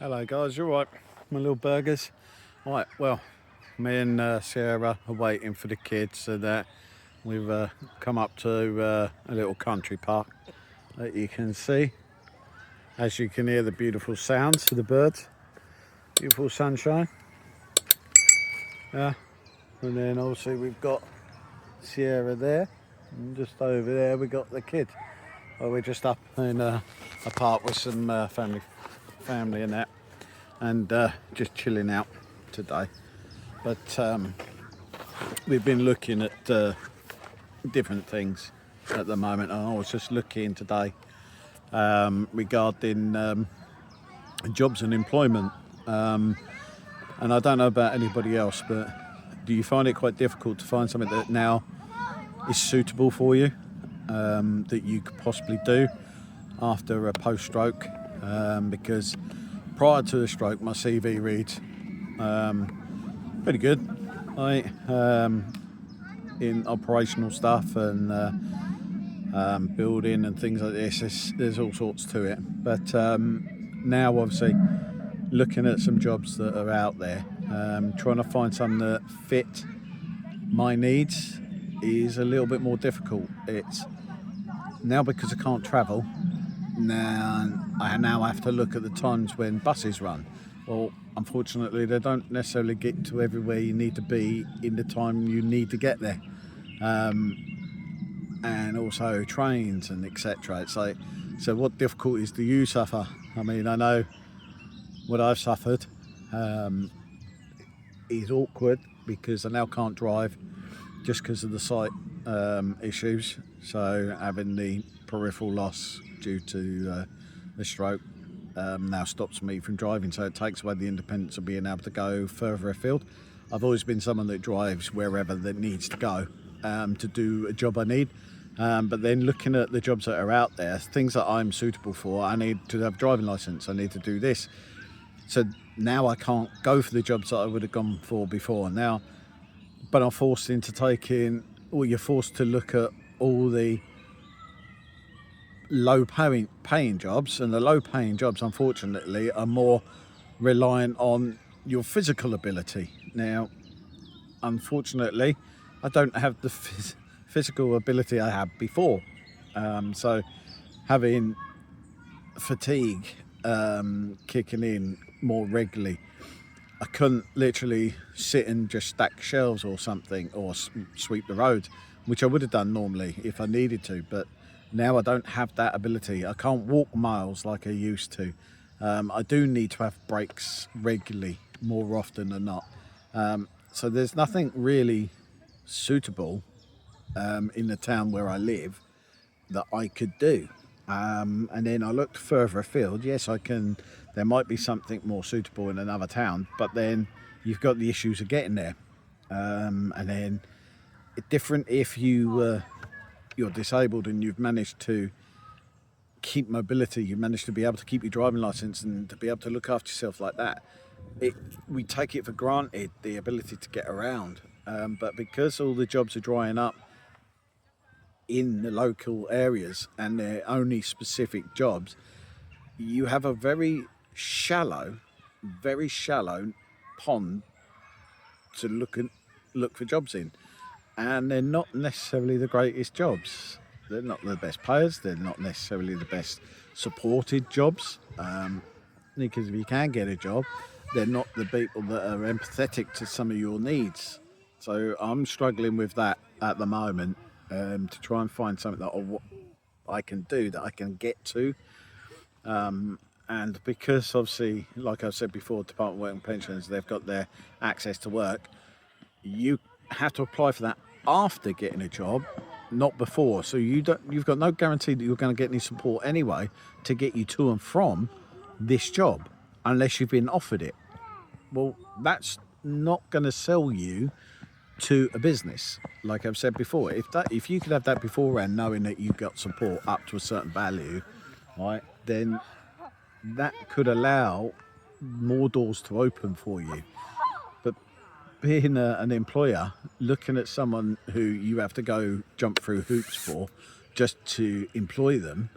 Hello guys, you alright? My little burgers. Right, well, me and Sarah are waiting for the kids, so that we've come up to a little country park that you can see. As you can hear the beautiful sounds of the birds, beautiful sunshine. Yeah, and then obviously we've got Sierra there, and just over there we got the kids. Well, we're just up in a park with some family and that, and just chilling out today. But we've been looking at different things at the moment. I was just looking today regarding jobs and employment, and I don't know about anybody else, but do you find it quite difficult to find something that now is suitable for you, that you could possibly do after a post-stroke? Because prior to the stroke, my CV reads pretty good, right? In operational stuff and building and things like this, there's all sorts to it. But now, obviously, looking at some jobs that are out there, trying to find some that fit my needs is a little bit more difficult. It's now because I can't travel. Now I have to look at the times when buses run. Well, unfortunately, they don't necessarily get to everywhere you need to be in the time you need to get there, and also trains and etc. It's like, so what difficulties do you suffer? I mean, I know what I've suffered is awkward because I now can't drive just because of the sight issues. So having the peripheral loss due to the stroke now stops me from driving, so it takes away the independence of being able to go further afield. I've always been someone that drives wherever that needs to go to do a job I need, but then looking at the jobs that are out there, things that I'm suitable for, I need to have a driving license, I need to do this. So now I can't go for the jobs that I would have gone for before now, but I'm forced into taking, or you're forced to look at all the low paying jobs, and the low paying jobs unfortunately are more reliant on your physical ability. Now unfortunately I don't have the physical ability I had before, so having fatigue kicking in more regularly, I couldn't literally sit and just stack shelves or something, or sweep the roads, which I would have done normally if I needed to, but now I don't have that ability. I can't walk miles like I used to. I do need to have breaks regularly, more often than not. So there's nothing really suitable in the town where I live that I could do. And then I looked further afield. Yes, I can. There might be something more suitable in another town, but then you've got the issues of getting there. And then it's different if you're disabled and you've managed to keep mobility, you've managed to be able to keep your driving license and to be able to look after yourself like that. We take it for granted, the ability to get around, but because all the jobs are drying up in the local areas and they're only specific jobs, you have a very shallow pond to look for jobs in, and they're not necessarily the greatest jobs. They're not the best payers, they're not necessarily the best supported jobs, because if you can get a job, they're not the people that are empathetic to some of your needs. So I'm struggling with that at the moment, to try and find something that I can do, that I can get to. And because obviously, like I said before, Department of Work and Pensions, they've got their access to work, you have to apply for that after getting a job, not before. So you've got no guarantee that you're going to get any support anyway to get you to and from this job unless you've been offered it. Well, that's not going to sell you to a business. Like I've said before, if you could have that beforehand, knowing that you've got support up to a certain value, right, then that could allow more doors to open for you. But being an employer, looking at someone who you have to go jump through hoops for just to employ them,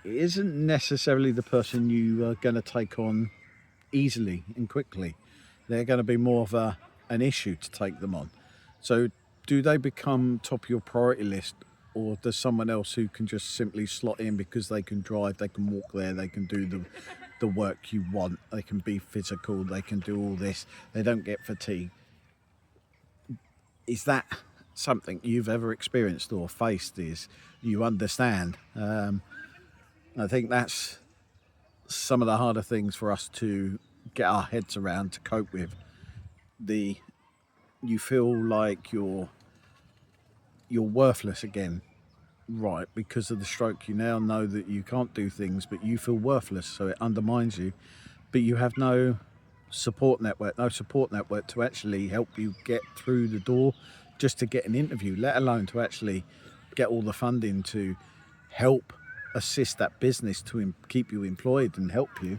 isn't necessarily the person you are going to take on easily and quickly, they're going to be more of an issue to take them on. So do they become top of your priority list, or does someone else who can just simply slot in because they can drive, they can walk there, they can do the work you want, they can be physical, they can do all this, they don't get fatigued? Is that something you've ever experienced or faced? Is you understand? I think that's some of the harder things for us to get our heads around, to cope with. You feel like you're worthless again, right? Because of the stroke, you now know that you can't do things, but you feel worthless, so it undermines you. But you have no support network to actually help you get through the door, just to get an interview, let alone to actually get all the funding to help assist that business to keep you employed and help you,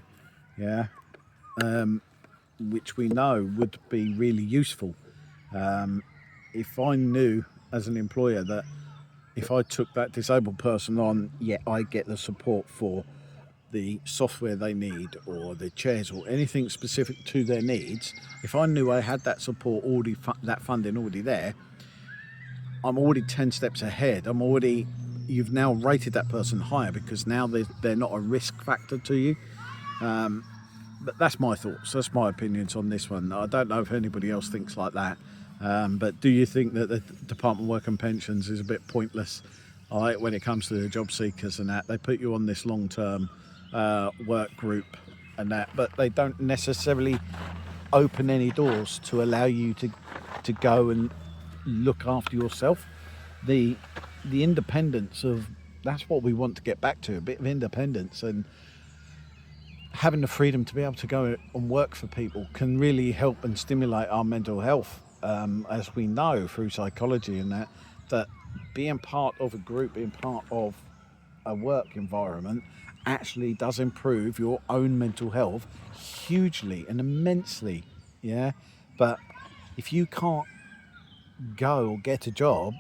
yeah, which we know would be really useful. If I knew as an employer that if I took that disabled person on, yeah, I get the support for the software they need or the chairs or anything specific to their needs, if I knew I had that support already, that funding already there, I'm already 10 steps ahead. You've now rated that person higher because now they're not a risk factor to you. But that's my thoughts, that's my opinions on this one. I don't know if anybody else thinks like that. But do you think that the Department of Work and Pensions is a bit pointless, all right, when it comes to the job seekers and that? They put you on this long-term work group and that, but they don't necessarily open any doors to allow you to go and look after yourself. The independence of, that's what we want to get back to, a bit of independence, and having the freedom to be able to go and work for people can really help and stimulate our mental health. As we know through psychology and that being part of a group, being part of a work environment actually does improve your own mental health hugely and immensely, yeah? But if you can't go or get a job,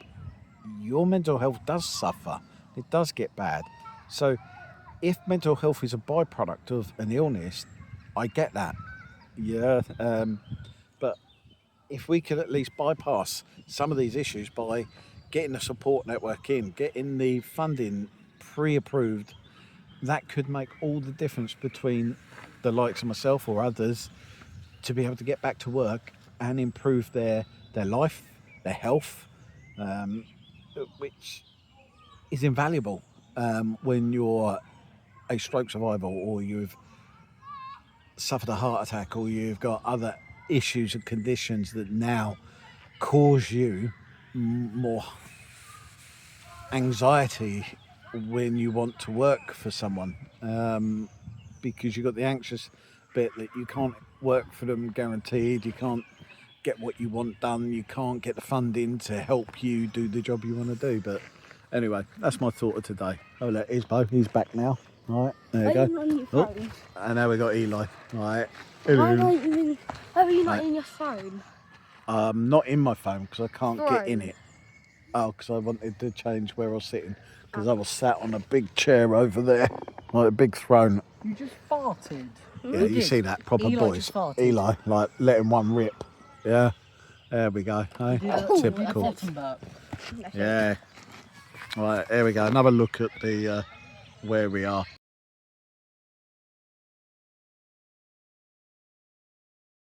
your mental health does suffer. It does get bad. So if mental health is a byproduct of an illness, I get that, yeah. But if we could at least bypass some of these issues by getting the support network in, getting the funding pre-approved, that could make all the difference between the likes of myself or others to be able to get back to work and improve their life, their health, which is invaluable when you're a stroke survivor, or you've suffered a heart attack, or you've got other issues and conditions that now cause you more anxiety when you want to work for someone, because you've got the anxious bit that you can't work for them guaranteed, you can't get what you want done, you can't get the funding to help you do the job you want to do. But anyway, that's my thought of today. Oh look, he's he's back now. All right, there you go. On your phone? And now we got Eli. All right. Why are you not in your phone? Not in my phone because I can't get in it. Oh, because I wanted to change where I was sitting, because I was sat on a big chair over there, like a big throne. You just farted. Yeah, you see that, proper Eli boys. just farted. Eli, like letting one rip. Yeah, there we go. Hey? Typical. Yeah. Right, here we go. Another look at the where we are.